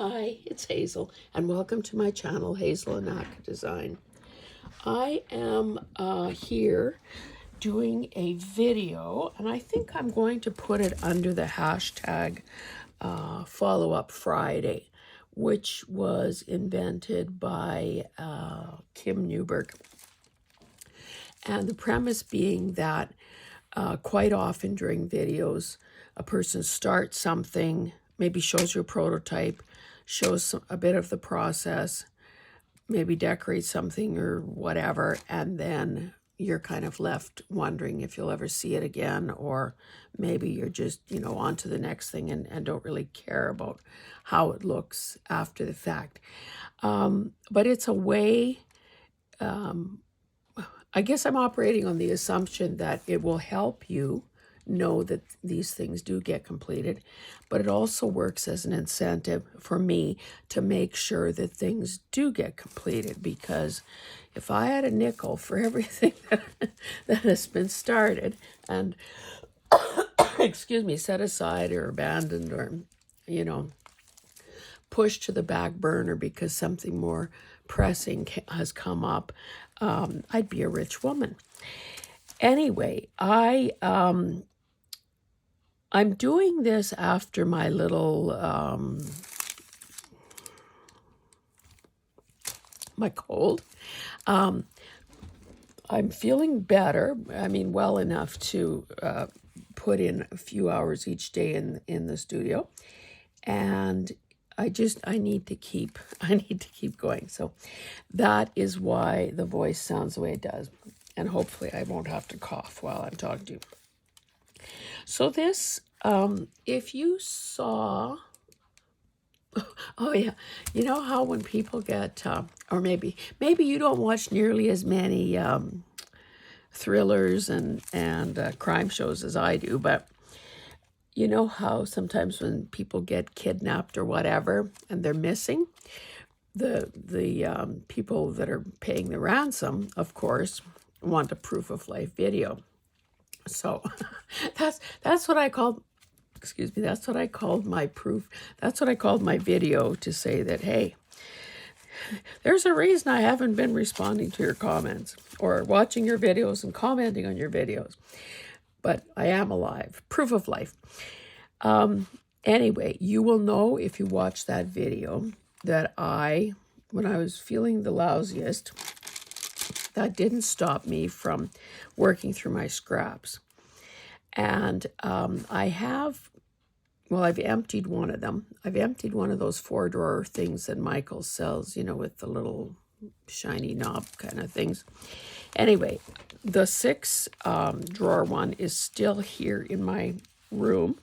Hi, it's Hazel, and welcome to my channel, Hazel and Ack Design. I am here doing a video, and I think I'm going to put it under the hashtag Follow Up Friday, which was invented by Kim Newberg. And the premise being that quite often during videos, a person starts something, maybe shows you a prototype, shows a bit of the process, maybe decorates something or whatever, and then you're kind of left wondering if you'll ever see it again, or maybe you're just, on to the next thing and don't really care about how it looks after the fact. But it's a way, I guess I'm operating on the assumption that it will help you know that these things do get completed, but it also works as an incentive for me to make sure that things do get completed, because if I had a nickel for everything that has been started and excuse me, set aside or abandoned or pushed to the back burner because something more pressing has come up, I'd be a rich woman. Anyway, I'm doing this after my little, my cold. I'm feeling better. I mean, well enough to put in a few hours each day in the studio. And I need to keep going. So that is why the voice sounds the way it does. And hopefully I won't have to cough while I'm talking to you. So this, if you saw, oh yeah, you know how when people get, or maybe you don't watch nearly as many thrillers and crime shows as I do, but you know how sometimes when people get kidnapped or whatever and they're missing, the people that are paying the ransom, of course, want a proof of life video. So that's what I called, excuse me, that's what I called my proof. That's what I called my video, to say that, hey, there's a reason I haven't been responding to your comments or watching your videos and commenting on your videos. But I am alive. Proof of life. Anyway, you will know if you watch that video that when I was feeling the lousiest, that didn't stop me from working through my scraps. And I've emptied one of them. I've emptied one of those 4-drawer things that Michael sells, with the little shiny knob kind of things. Anyway, the 6-drawer one is still here in my room,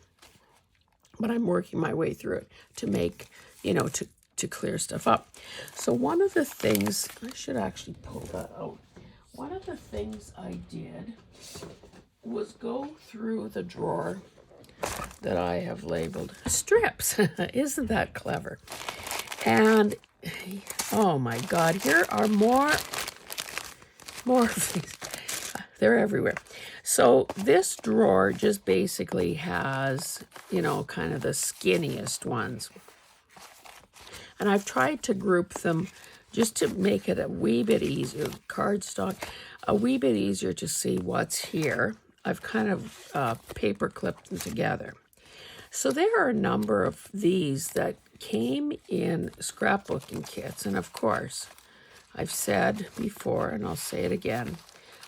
but I'm working my way through it to make, to clear stuff up. So one of the things, I should actually pull that out. One of the things I did was go through the drawer that I have labeled strips. Isn't that clever? And oh my God, here are more of these. They're everywhere. So this drawer just basically has, kind of the skinniest ones. And I've tried to group them just to make it a wee bit easier, cardstock, a wee bit easier to see what's here. I've kind of paper clipped them together. So there are a number of these that came in scrapbooking kits. And of course, I've said before, and I'll say it again,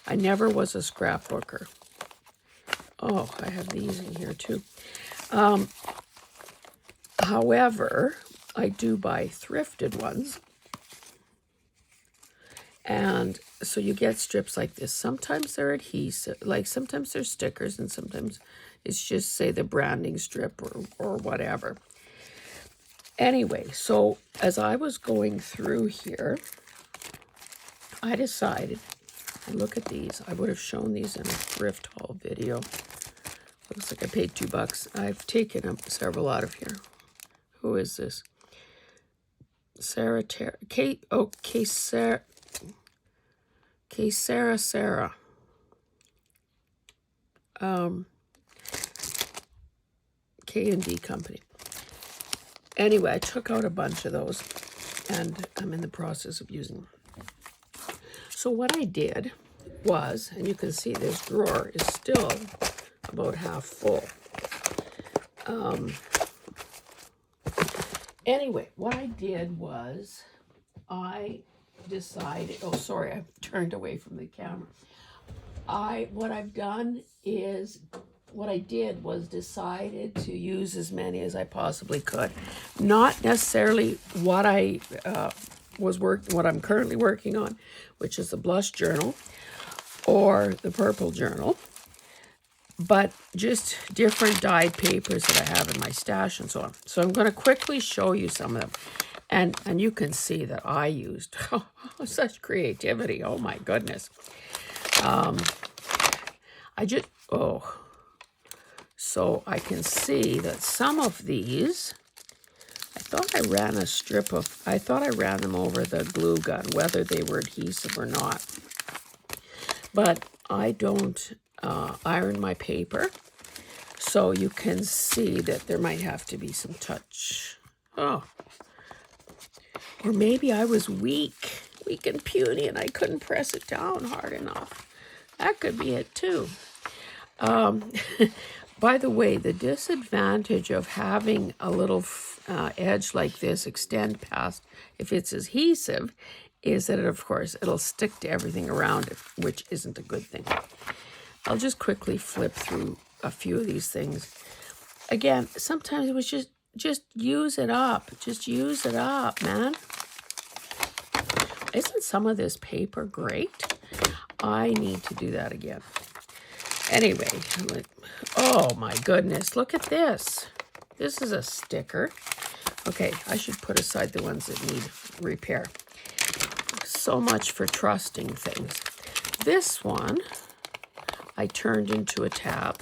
I never was a scrapbooker. Oh, I have these in here too. However, I do buy thrifted ones. And so you get strips like this. Sometimes they're adhesive, like sometimes they're stickers, and sometimes it's just, say, the branding strip or whatever. Anyway, so as I was going through here, I decided, and look at these. I would have shown these in a thrift haul video. Looks like I paid $2. I've taken several out of here. Who is this? Sarah. K&D Company. Anyway, I took out a bunch of those, and I'm in the process of using them. So what I did was, and you can see this drawer is still about half full. Anyway, what I did was I decided, oh, sorry, I turned away from the camera. What I did was decided to use as many as I possibly could. Not necessarily what what I'm currently working on, which is the blush journal or the purple journal, but just different dyed papers that I have in my stash and so on. So I'm going to quickly show you some of them. And you can see that I used such creativity. Oh my goodness. So I can see that some of these, I thought I ran them over the glue gun, whether they were adhesive or not. But I don't iron my paper, so you can see that there might have to be some touch. Oh, or maybe I was weak and puny, and I couldn't press it down hard enough. That could be it too. By the way, the disadvantage of having a little edge like this extend past, if it's adhesive, is that of course it'll stick to everything around it, which isn't a good thing. I'll just quickly flip through a few of these things. Again, sometimes it was just use it up. Just use it up, man. Isn't some of this paper great? I need to do that again. Anyway, oh my goodness, look at this. This is a sticker. Okay, I should put aside the ones that need repair. So much for trusting things. This one I turned into a tab,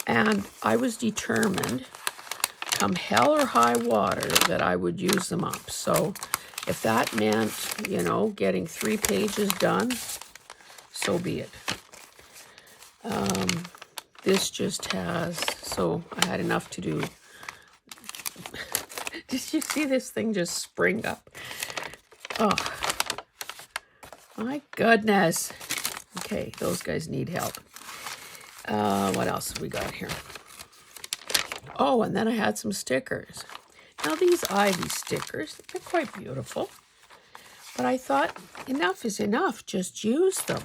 and I was determined, come hell or high water, that I would use them up. So if that meant, getting 3 pages done, so be it. This just has, so I had enough to do. Did you see this thing just spring up? Oh, my goodness. Okay, those guys need help. What else have we got here? Oh, and then I had some stickers. Now these Ivy stickers, they're quite beautiful. But I thought, enough is enough. Just use them.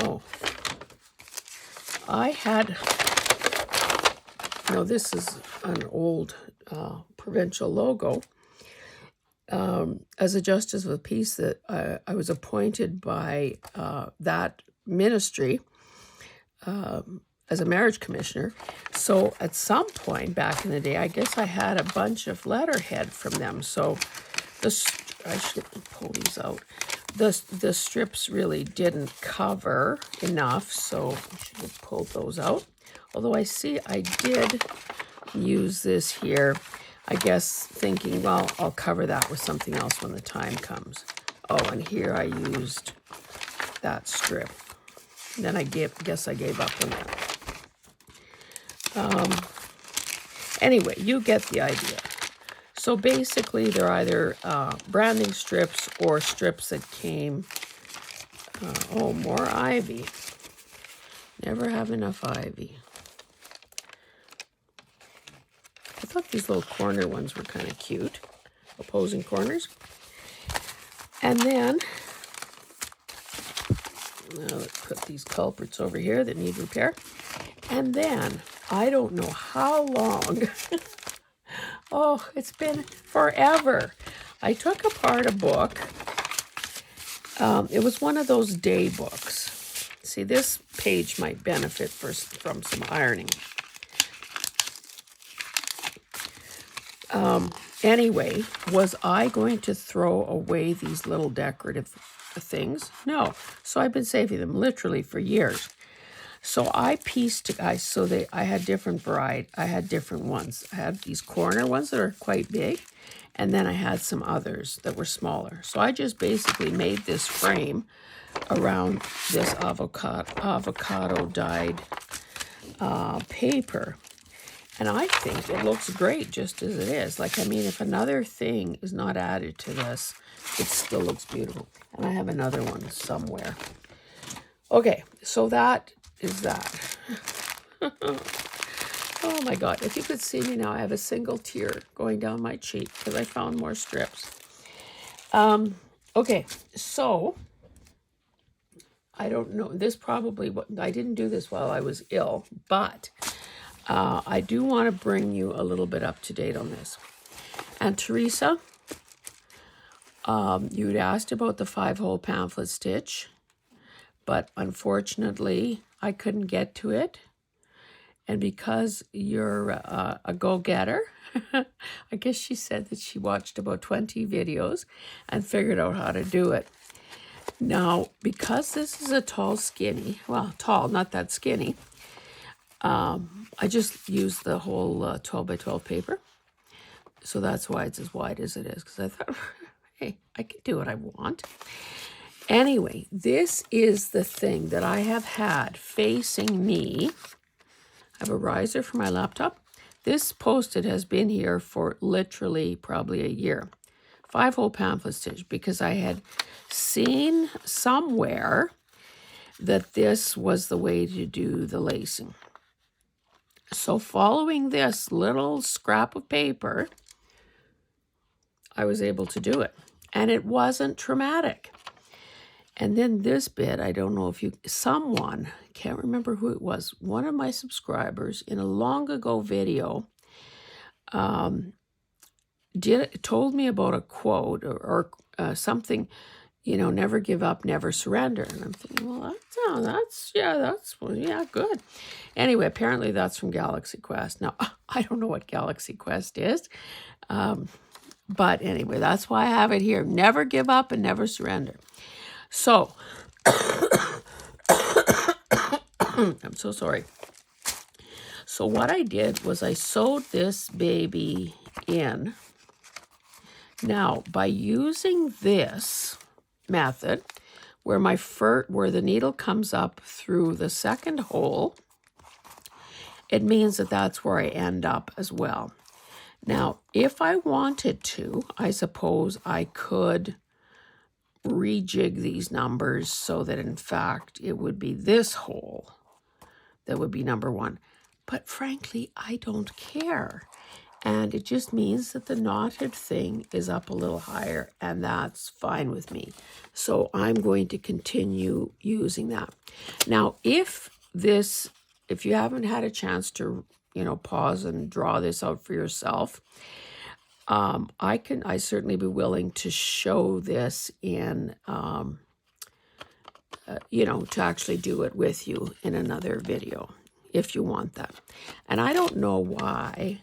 Oh, I had, this is an old provincial logo. As a justice of the peace, that I was appointed by that ministry as a marriage commissioner. So at some point back in the day, I guess I had a bunch of letterhead from them. So I should pull these out. The strips really didn't cover enough, so I should have pulled those out. Although I see I did use this here, I guess thinking, well, I'll cover that with something else when the time comes. Oh, and here I used that strip. And then I guess I gave up on that. Anyway, you get the idea. So basically, they're either branding strips or strips that came, more ivy. Never have enough ivy. I thought these little corner ones were kind of cute, opposing corners. And then, now let's put these culprits over here that need repair. And then, I don't know how long, oh, it's been forever. I took apart a book. It was one of those day books. See, this page might benefit from some ironing. Anyway, was I going to throw away these little decorative things? No. So I've been saving them literally for years. So I pieced, I had different variety. I had different ones. I had these corner ones that are quite big. And then I had some others that were smaller. So I just basically made this frame around this avocado dyed paper. And I think it looks great just as it is. Like, I mean, if another thing is not added to this, it still looks beautiful. And I have another one somewhere. Okay, so that is that. Oh my God, if you could see me now, I have a single tear going down my cheek because I found more strips. Okay, so I don't know. This probably, I didn't do this while I was ill, but I do want to bring you a little bit up to date on this. And Teresa, you'd asked about the 5-hole pamphlet stitch, but unfortunately I couldn't get to it. And because you're a go-getter, I guess she said that she watched about 20 videos and figured out how to do it. Now, because this is a tall, skinny, well, tall, not that skinny, I just used the whole 12 by 12 paper. So that's why it's as wide as it is, because I thought, hey, I can do what I want. Anyway, this is the thing that I have had facing me. I have a riser for my laptop. This post-it has been here for literally probably a year. 5-hole pamphlet stitch, because I had seen somewhere that this was the way to do the lacing. So following this little scrap of paper, I was able to do it. And it wasn't traumatic. And then this bit, I don't know if someone, can't remember who it was, one of my subscribers in a long ago video told me about a quote or something, never give up, never surrender. And I'm thinking, well, that's good. Anyway, apparently that's from Galaxy Quest. Now, I don't know what Galaxy Quest is, but anyway, that's why I have it here. Never give up and never surrender. So, I'm so sorry. So what I did was I sewed this baby in. Now, by using this method, where where the needle comes up through the second hole, it means that that's where I end up as well. Now, if I wanted to, I suppose I could rejig these numbers so that in fact it would be this hole that would be number 1. But frankly, I don't care. And it just means that the knotted thing is up a little higher, and that's fine with me. So I'm going to continue using that. Now, if you haven't had a chance to, pause and draw this out for yourself, I certainly be willing to show this in, to actually do it with you in another video, if you want that. And I don't know why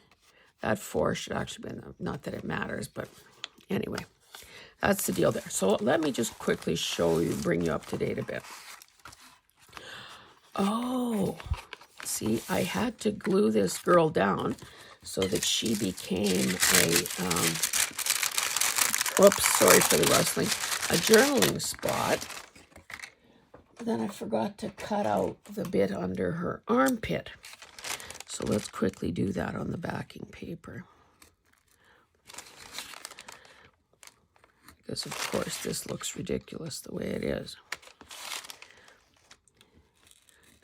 that 4 should actually be, not that it matters, but anyway, that's the deal there. So let me just quickly bring you up to date a bit. Oh, see, I had to glue this girl down so that she became sorry for the rustling, a journaling spot. Then I forgot to cut out the bit under her armpit. So let's quickly do that on the backing paper. Because of course this looks ridiculous the way it is.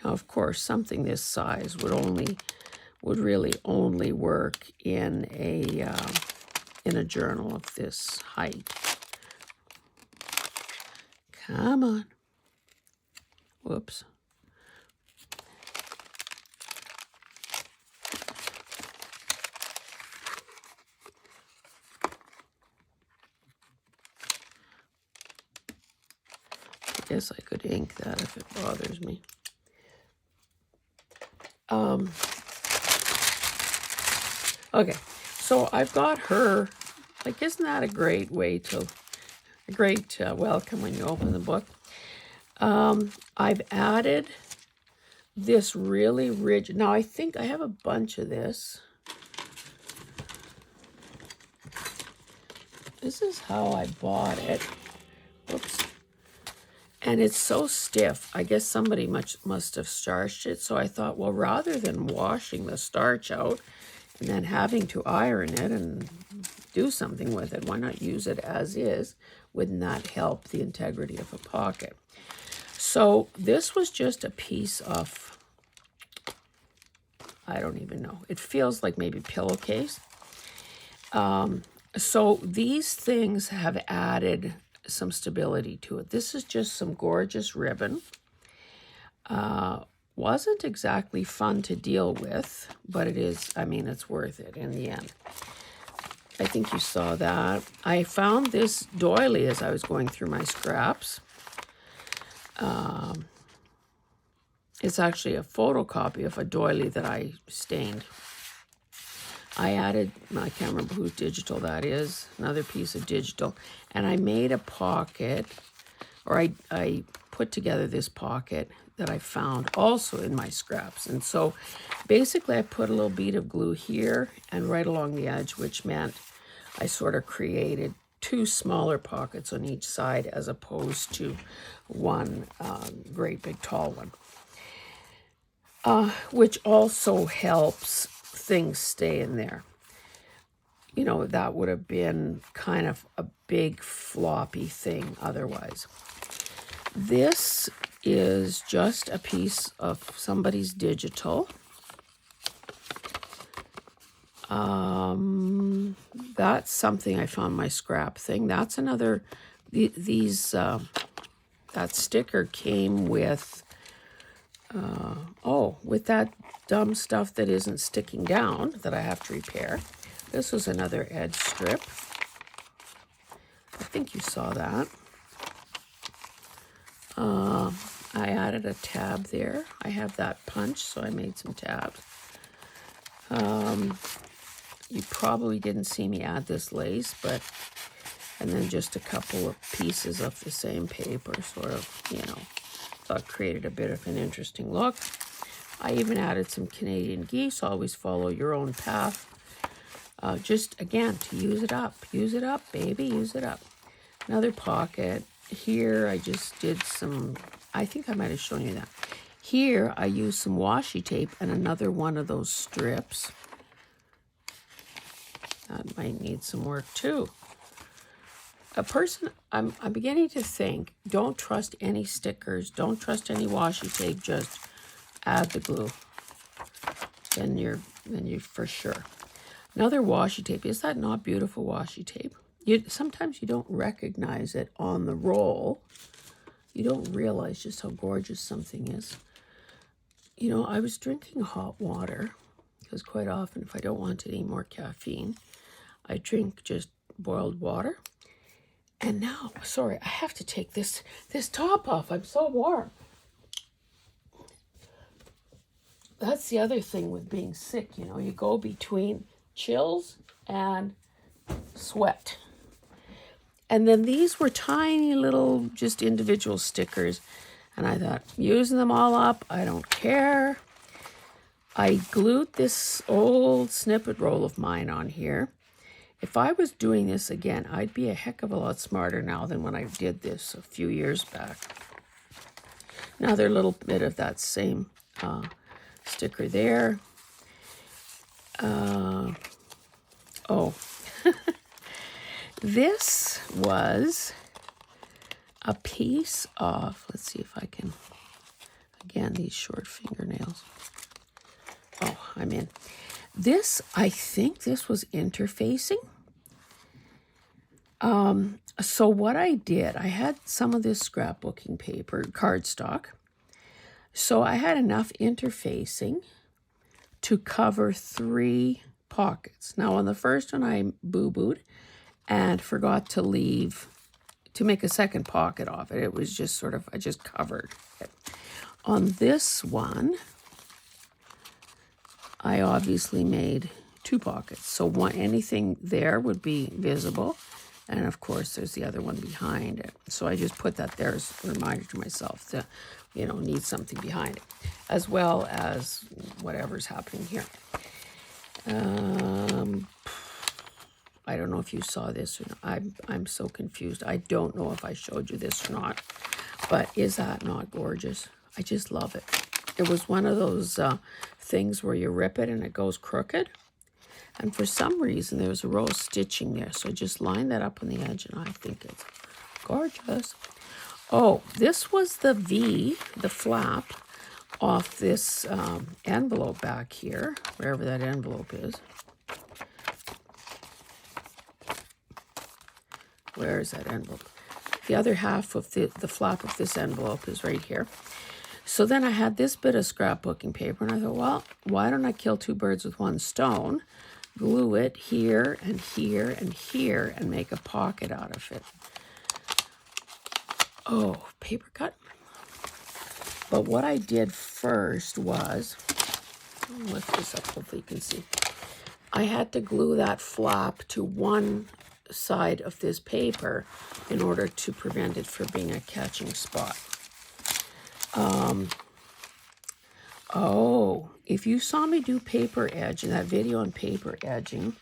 Now of course something this size would really only work in a journal of this height. Come on. Whoops. I guess I could ink that if it bothers me. Okay, so I've got her, like, isn't that a great welcome when you open the book? I've added this really rigid, now I think I have a bunch of this. this is how I bought it. Oops. And it's so stiff. I guess somebody must have starched it. So I thought, well, rather than washing the starch out and then having to iron it and do something with it, why not use it as is? Wouldn't that help the integrity of a pocket? So this was just a piece of, I don't even know. It feels like maybe pillowcase. So these things have added some stability to it. This is just some gorgeous ribbon. Wasn't exactly fun to deal with, but it is, I mean, it's worth it in the end. I think you saw that. I found this doily as I was going through my scraps. It's actually a photocopy of a doily that I stained. I added, I can't remember whose digital that is, another piece of digital, and I made a pocket, or I put together this pocket that I found also in my scraps. And so basically I put a little bead of glue here and right along the edge, which meant I sort of created two smaller pockets on each side as opposed to one great big tall one. Which also helps things stay in there. You know, that would have been kind of a big floppy thing otherwise. This is just a piece of somebody's digital. That's something I found my scrap thing. That's another, that sticker came with, with that dumb stuff that isn't sticking down that I have to repair. This was another edge strip. I think you saw that. I added a tab there. I have that punch, so I made some tabs. You probably didn't see me add this lace, and then just a couple of pieces of the same paper, sort of, you know, thought created a bit of an interesting look. I even added some Canadian geese. Always follow your own path. Just, again, to use it up. Use it up, baby, use it up. Another pocket. Here, I just did some, I think I might have shown you that. Here, I used some washi tape and another one of those strips. That might need some work, too. I'm beginning to think, don't trust any stickers, don't trust any washi tape, just add the glue. Then you're for sure. Another washi tape. Is that not beautiful washi tape? Sometimes you don't recognize it on the roll. You don't realize just how gorgeous something is. You know, I was drinking hot water because quite often if I don't want any more caffeine, I drink just boiled water. And now, sorry, I have to take this top off. I'm so warm. That's the other thing with being sick, you know. You go between chills and sweat. And then these were tiny little, just individual stickers. And I thought, using them all up, I don't care. I glued this old snippet roll of mine on here. If I was doing this again, I'd be a heck of a lot smarter now than when I did this a few years back. Another little bit of that same sticker there. This was a piece of, let's see if I can, again, these short fingernails. Oh, I'm in. This, I think this was interfacing. So what I did, I had some of this scrapbooking paper, cardstock. So I had enough interfacing to cover 3 pockets. Now on the first one I boo-booed and forgot to make a second pocket off it. It was just sort of, I just covered it. On this one, I obviously made 2 pockets. So anything there would be visible. And of course, there's the other one behind it. So I just put that there as a reminder to myself to, you know, need something behind it, as well as whatever's happening here. I don't know if you saw this or not. I'm so confused. I don't know if I showed you this or not. But is that not gorgeous? I just love it. It was one of those things where you rip it and it goes crooked. And for some reason, there was a row of stitching there. So I just lined that up on the edge, and I think it's gorgeous. Oh, this was the V, the flap, off this envelope back here, wherever that envelope is. Where is that envelope? The other half of the flap of this envelope is right here. So then I had this bit of scrapbooking paper, and I thought, well, why don't I kill two birds with one stone? Glue it here and here and here and make a pocket out of it. Oh, paper cut. But what I did first was, I'll lift this up, hopefully you can see. I had to glue that flap to one side of this paper in order to prevent it from being a catching spot. Oh, if you saw me do paper edge in that video on paper edging,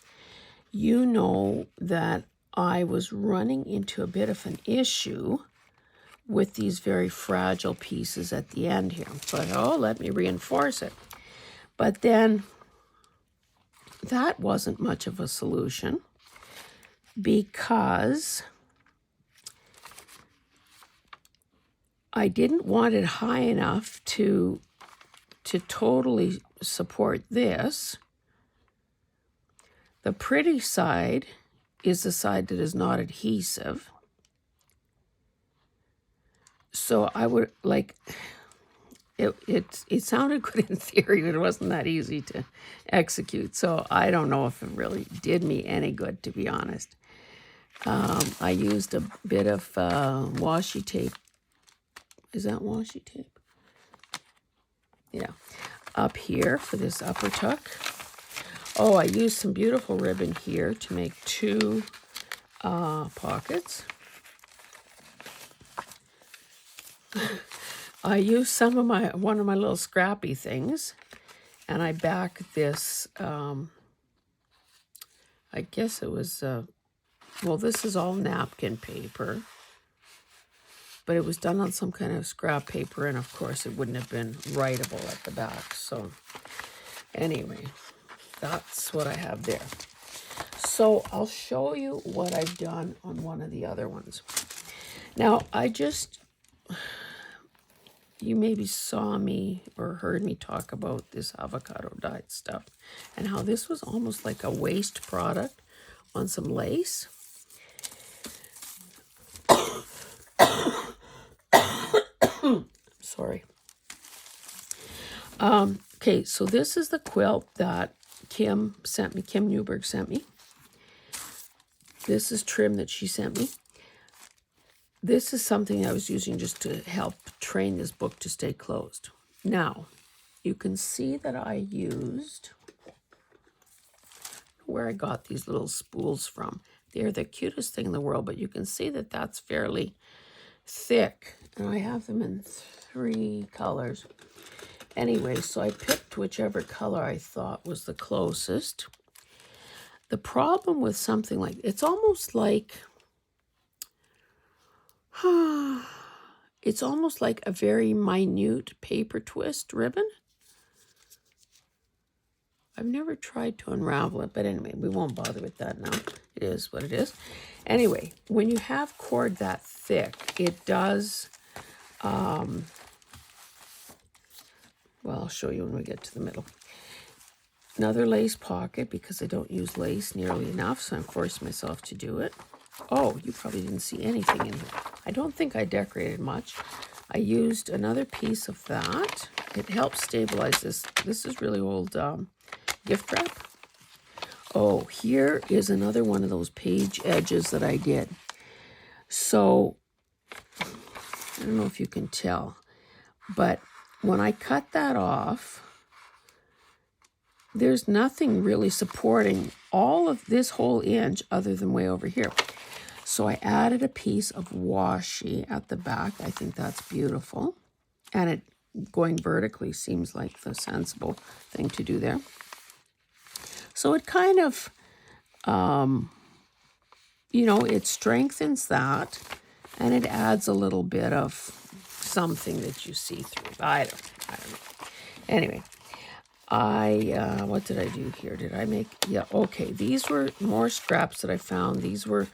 you know that I was running into a bit of an issue with these very fragile pieces at the end here. But oh, let me reinforce it. But then that wasn't much of a solution because I didn't want it high enough to totally support this. The pretty side is the side that is not adhesive. So I would like, it sounded good in theory, but it wasn't that easy to execute. So I don't know if it really did me any good, to be honest. I used a bit of washi tape. Is that washi tape? Yeah. Up here for this upper tuck. Oh, I used some beautiful ribbon here to make two pockets. I used some of one of my little scrappy things, and I backed this. I guess it was. Well, this is all napkin paper, but it was done on some kind of scrap paper, and of course, it wouldn't have been writable at the back. So, anyway, that's what I have there. So I'll show you what I've done on one of the other ones. Now, you maybe saw me or heard me talk about this avocado dyed stuff and how this was almost like a waste product on some lace. Sorry. Okay, so this is the quilt that Kim Newberg sent me. This is trim that she sent me. This is something I was using just to help train this book to stay closed. Now, you can see that I used, where I got these little spools from. They're the cutest thing in the world, but you can see that that's fairly thick. And I have them in 3 colors. Anyway, so I picked whichever color I thought was the closest. The problem with something like, it's almost like, it's almost like a very minute paper twist ribbon. I've never tried to unravel it, but anyway, we won't bother with that now. It is what it is. Anyway, when you have cord that thick, it does, well, I'll show you when we get to the middle. Another lace pocket, because I don't use lace nearly enough, so I'm forcing myself to do it. Oh, you probably didn't see anything in here. I don't think I decorated much. I used another piece of that. It helps stabilize this. This is really old gift wrap. Oh, here is another one of those page edges that I did. So, I don't know if you can tell, but when I cut that off, there's nothing really supporting all of this whole inch other than way over here. So I added a piece of washi at the back. I think that's beautiful. And it going vertically seems like the sensible thing to do there. So it kind of you know, it strengthens that, and it adds a little bit of something that you see through. I don't know. Anyway, what did I do here? Did I make, yeah, okay. These were more scraps that I found. These were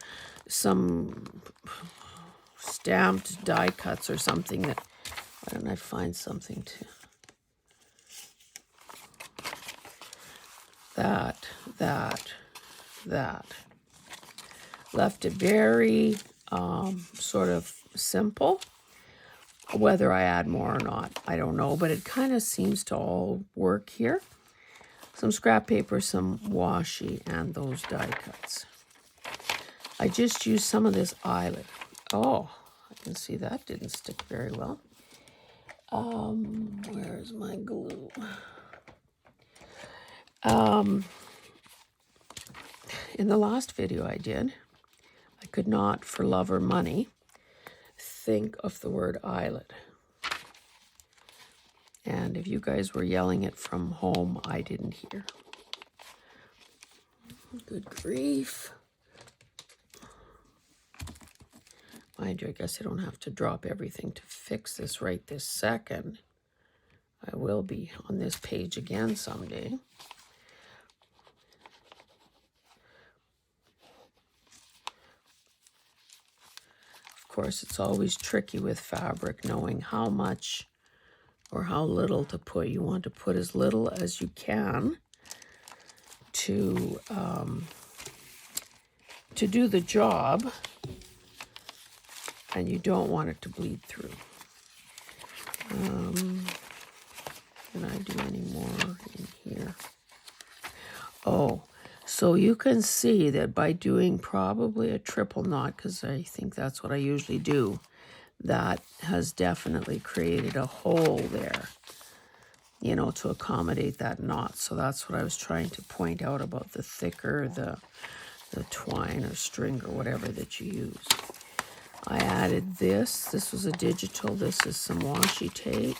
some stamped die cuts or something that, why don't I find something to, that. Left it very sort of simple. Whether I add more or not, I don't know, but it kind of seems to all work here. Some scrap paper, some washi, and those die cuts. I just used some of this eyelet. Oh, I can see that didn't stick very well. Where's my glue? In the last video I did, I could not, for love or money, think of the word eyelet. And if you guys were yelling it from home, I didn't hear. Good grief. Mind you, I guess I don't have to drop everything to fix this right this second. I will be on this page again someday. Of course, it's always tricky with fabric, knowing how much or how little to put. You want to put as little as you can to do the job, and you don't want it to bleed through. Can I do any more in here? Oh, so you can see that by doing probably a triple knot, because I think that's what I usually do, that has definitely created a hole there, you know, to accommodate that knot. So that's what I was trying to point out about the thicker the twine or string or whatever that you use. I added this. This was a digital. This is some washi tape.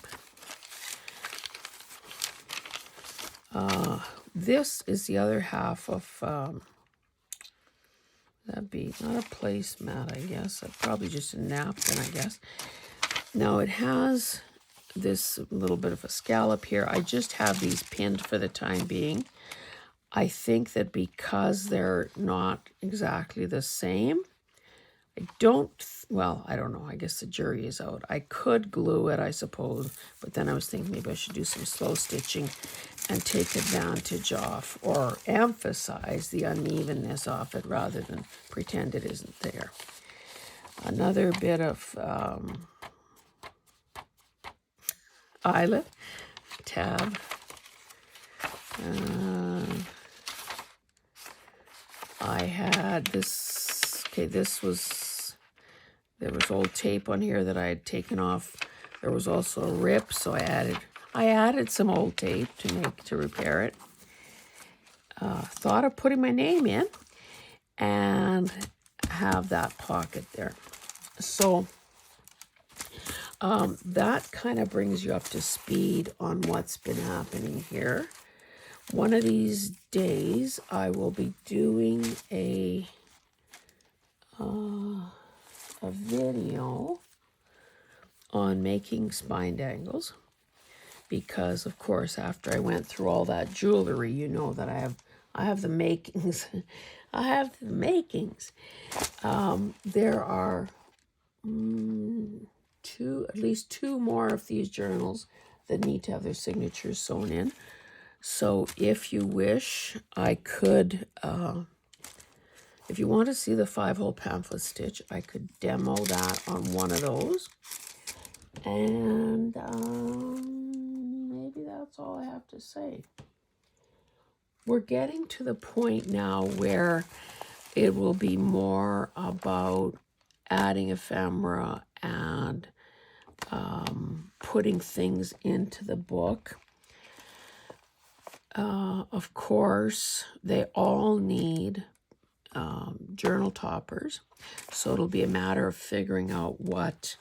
This is the other half of, that'd be not a placemat, I guess. Probably just a napkin, I guess. Now it has this little bit of a scallop here. I just have these pinned for the time being. I think that because they're not exactly the same, I don't know. I guess the jury is out. I could glue it, I suppose, but then I was thinking maybe I should do some slow stitching and take advantage of or emphasize the unevenness of it rather than pretend it isn't there. Another bit of eyelet tab. I had this, okay, there was old tape on here that I had taken off. There was also a rip, so I added some old tape to repair it. Thought of putting my name in and have that pocket there. So that kind of brings you up to speed on what's been happening here. One of these days I will be doing a video on making spine dangles, because of course after I went through all that jewelry, you know that I have the makings. I have the makings. There are at least two more of these journals that need to have their signatures sewn in. So if you wish, I could, if you want to see the 5-hole pamphlet stitch, I could demo that on one of those. And maybe that's all I have to say. We're getting to the point now where it will be more about adding ephemera and putting things into the book. Of course, they all need journal toppers, so it'll be a matter of figuring out what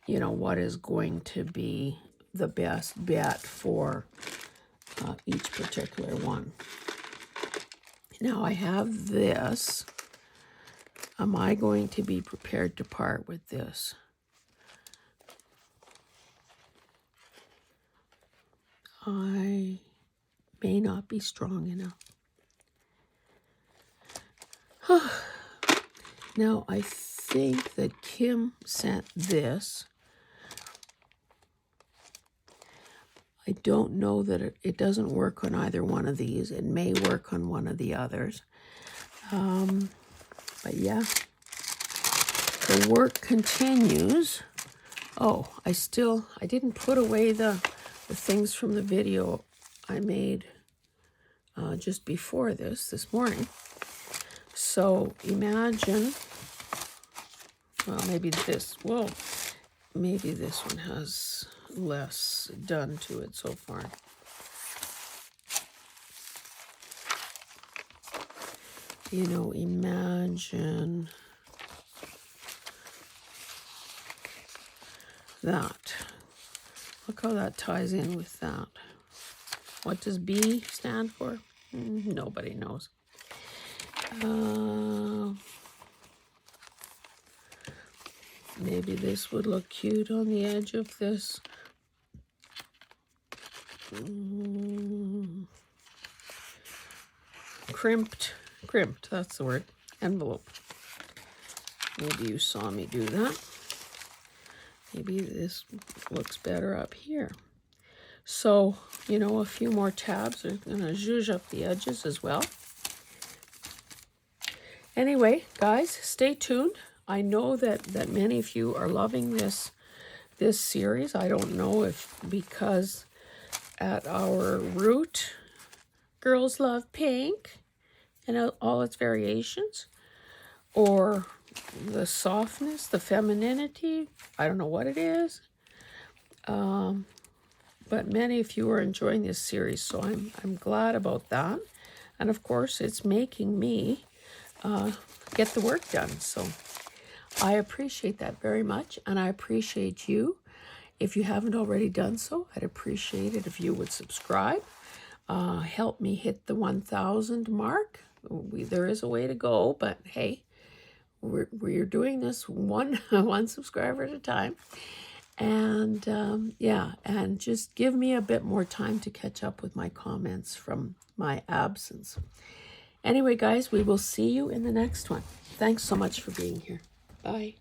is going to be the best bet for each particular one. Now I have this. am I going to be prepared to part with this? I may not be strong enough. Now, I think that Kim sent this. I don't know that it doesn't work on either one of these. It may work on one of the others. But yeah, the work continues. Oh, I didn't put away the things from the video I made just before this morning. So imagine, well, maybe this one has less done to it so far. You know, imagine that. Look how that ties in with that. What does B stand for? Nobody knows. Maybe this would look cute on the edge of this. Crimped, that's the word. Envelope. Maybe you saw me do that. Maybe this looks better up here. So, you know, a few more tabs are going to zhuzh up the edges as well. Anyway, guys, stay tuned. I know that many of you are loving this series. I don't know if because at our root, girls love pink and all its variations, or the softness, the femininity. I don't know what it is. But many of you are enjoying this series, so I'm glad about that. And of course, it's making me get the work done. So I appreciate that very much, and I appreciate you. If you haven't already done so, I'd appreciate it if you would subscribe. Help me hit the 1,000 mark. There is a way to go, but hey, we're doing this one subscriber at a time. And yeah, and just give me a bit more time to catch up with my comments from my absence. Anyway, guys, we will see you in the next one. Thanks so much for being here. Bye.